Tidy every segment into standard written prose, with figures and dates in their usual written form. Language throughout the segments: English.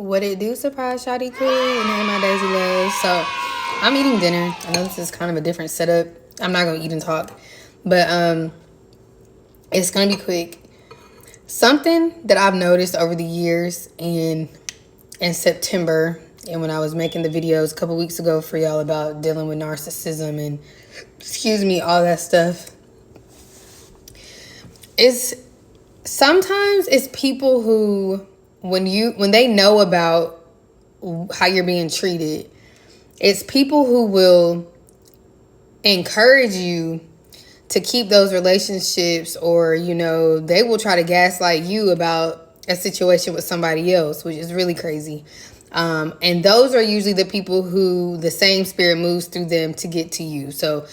What it do, surprise Shawty crew, and hey, my Daizee loves. So, I'm eating dinner. I know this is kind of a different setup. I'm not gonna eat and talk, but it's gonna be quick. Something that I've noticed over the years in September, and when I was making the videos a couple weeks ago for y'all about dealing with narcissism and all that stuff, is sometimes it's people who when they know about how you're being treated, it's people who will encourage you to keep those relationships, or they will try to gaslight you about a situation with somebody else, which is really crazy. And those are usually the people who the same spirit moves through them to get to you. So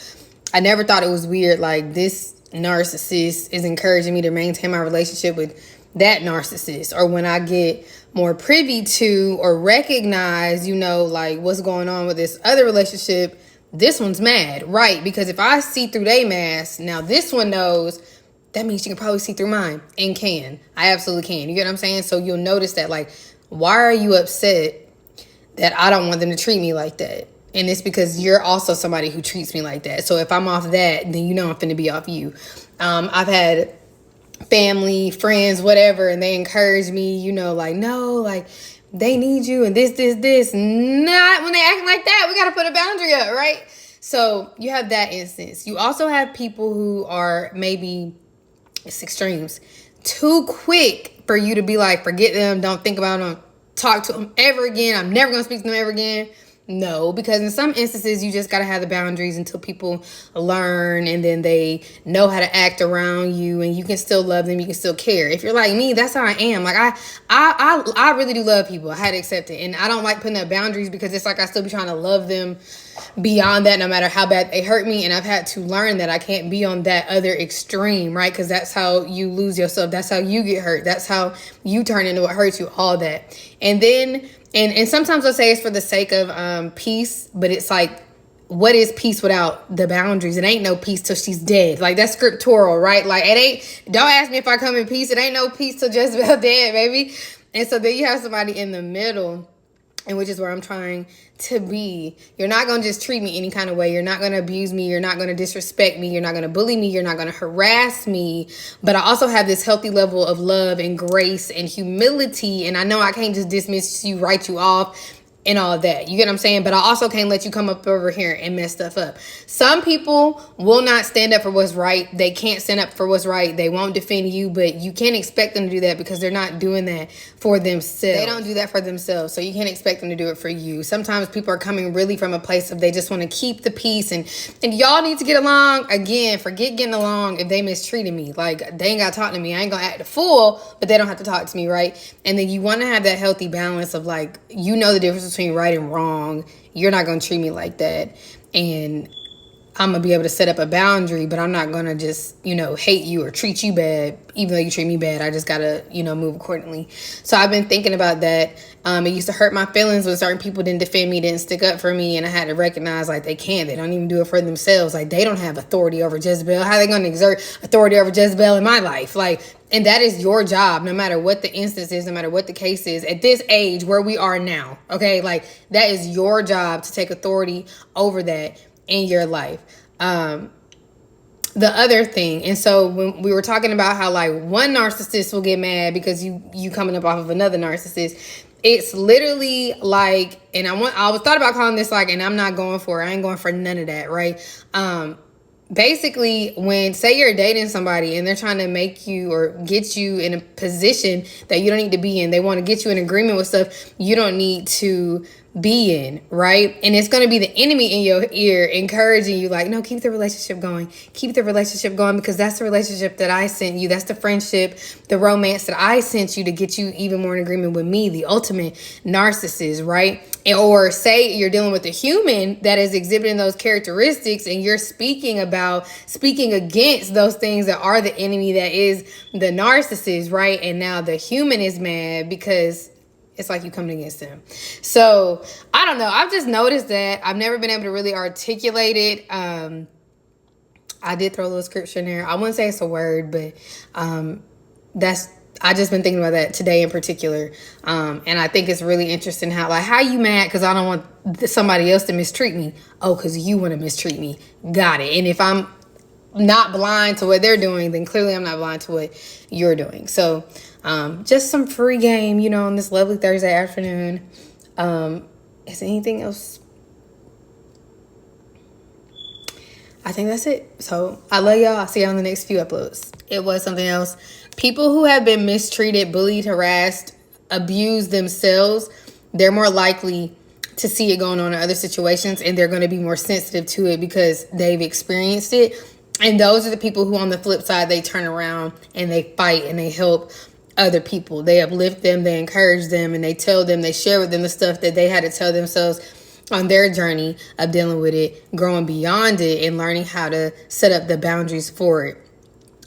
I never thought it was weird, like this narcissist is encouraging me to maintain my relationship with that narcissist. Or when I get more privy to or recognize, like what's going on with this other relationship, this one's mad, right? Because if I see through their mask, now this one knows, that means you can probably see through mine, and can. I absolutely can. You get what I'm saying? So you'll notice that, like, why are you upset that I don't want them to treat me like that? And it's because you're also somebody who treats me like that. So if I'm off that, then I'm finna be off you. I've had family, friends, whatever, and they encourage me, like, no, like, they need you and this. Not when they acting like that. We got to put a boundary up, right? So you have that instance. You also have people who are maybe, it's extremes, too quick for you to be like, forget them, don't think about them, talk to them ever again. I'm never going to speak to them ever again. No, because in some instances, you just got to have the boundaries until people learn, and then they know how to act around you, and you can still love them. You can still care. If you're like me, that's how I am. Like, I really do love people. I had to accept it. And I don't like putting up boundaries because it's like I still be trying to love them beyond that, no matter how bad they hurt me. And I've had to learn that I can't be on that other extreme, right? Because that's how you lose yourself. That's how you get hurt. That's how you turn into what hurts you, all that. And then... And sometimes I'll say it's for the sake of peace, but it's like, what is peace without the boundaries? It ain't no peace till she's dead. Like, that's scriptural, right? Like, it ain't, don't ask me if I come in peace. It ain't no peace till Jezebel dead, baby. And so then you have somebody in the middle, and which is where I'm trying to be. You're not going to just treat me any kind of way. You're not going to abuse me. You're not going to disrespect me. You're not going to bully me. You're not going to harass me. But I also have this healthy level of love and grace and humility. And I know I can't just dismiss you, write you off, and all of that. You get what I'm saying? But I also can't let you come up over here and mess stuff up. Some people will not stand up for what's right. They can't stand up for what's right. They won't defend you, but you can't expect them to do that because they're not doing that for themselves. They don't do that for themselves, so you can't expect them to do it for you. Sometimes people are coming really from a place of they just want to keep the peace, and y'all need to get along. Again, forget getting along if they mistreated me. Like, they ain't got to talk to me. I ain't going to act a fool, but they don't have to talk to me, right? And then you want to have that healthy balance of, like, the difference between right and wrong. You're not going to treat me like that, and I'm going to be able to set up a boundary, but I'm not going to just, hate you or treat you bad, even though you treat me bad. I just got to, move accordingly. So I've been thinking about that. It used to hurt my feelings when certain people didn't defend me, didn't stick up for me, and I had to recognize, like, they don't even do it for themselves. Like, they don't have authority over Jezebel. How are they going to exert authority over Jezebel in my life? Like, and that is your job, no matter what the instance is, no matter what the case is, at this age where we are now, okay? Like, that is your job to take authority over that in your life. The other thing, and so when we were talking about how, like, one narcissist will get mad because you coming up off of another narcissist, it's literally like, and I was thought about calling this, like, and I'm not going for it. I ain't going for none of that, right? Basically, when, say you're dating somebody and they're trying to make you or get you in a position that you don't need to be in, they want to get you in agreement with stuff you don't need to be in, right? And it's going to be the enemy in your ear encouraging you, like, no, keep the relationship going. Keep the relationship going, because that's the relationship that I sent you. That's the friendship, the romance that I sent you to get you even more in agreement with me, the ultimate narcissist, right? Or say you're dealing with a human that is exhibiting those characteristics, and you're speaking against those things that are the enemy, that is the narcissist, right? And now the human is mad because it's like you coming against them. So I don't know. I've just noticed that. I've never been able to really articulate it. I did throw a little scripture in there. I wouldn't say it's a word, but that's I just been thinking about that today in particular. And I think it's really interesting how you mad because I don't want somebody else to mistreat me. Oh, because you want to mistreat me. Got it. And if I'm not blind to what they're doing, then clearly I'm not blind to what you're doing. So just some free game, on this lovely Thursday afternoon. Is anything else? I think that's it. So I love y'all. I'll see y'all on the next few uploads. It was something else. People who have been mistreated, bullied, harassed, abused themselves, they're more likely to see it going on in other situations, and they're going to be more sensitive to it because they've experienced it. And those are the people who, on the flip side, they turn around and they fight and they help other people. They uplift them, they encourage them, and they tell them, they share with them the stuff that they had to tell themselves on their journey of dealing with it, growing beyond it, and learning how to set up the boundaries for it.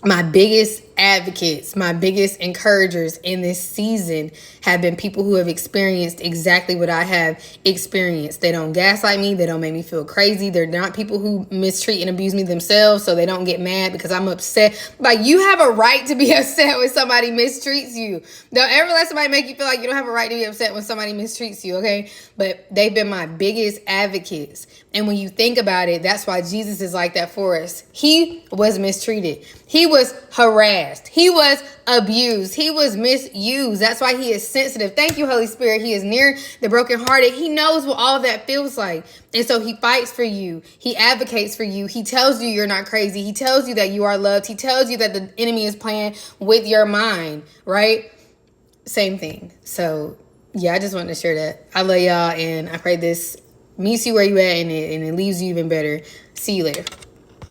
My biggest advocates, my biggest encouragers in this season have been people who have experienced exactly what I have experienced. They don't gaslight me. They don't make me feel crazy. They're not people who mistreat and abuse me themselves, so they don't get mad because I'm upset. Like, you have a right to be upset when somebody mistreats you. Don't ever let somebody make you feel like you don't have a right to be upset when somebody mistreats you, okay? But they've been my biggest advocates. And when you think about it, that's why Jesus is like that for us. He was mistreated. He was harassed. He was abused. He was misused. That's why he is sensitive. Thank you, Holy Spirit. He is near the brokenhearted. He knows what all of that feels like. And so he fights for you. He advocates for you. He tells you you're not crazy. He tells you that you are loved. He tells you that the enemy is playing with your mind, right? Same thing. So yeah, I just wanted to share that. I love y'all, and I pray this meets you where you at, and it leaves you even better. See you later.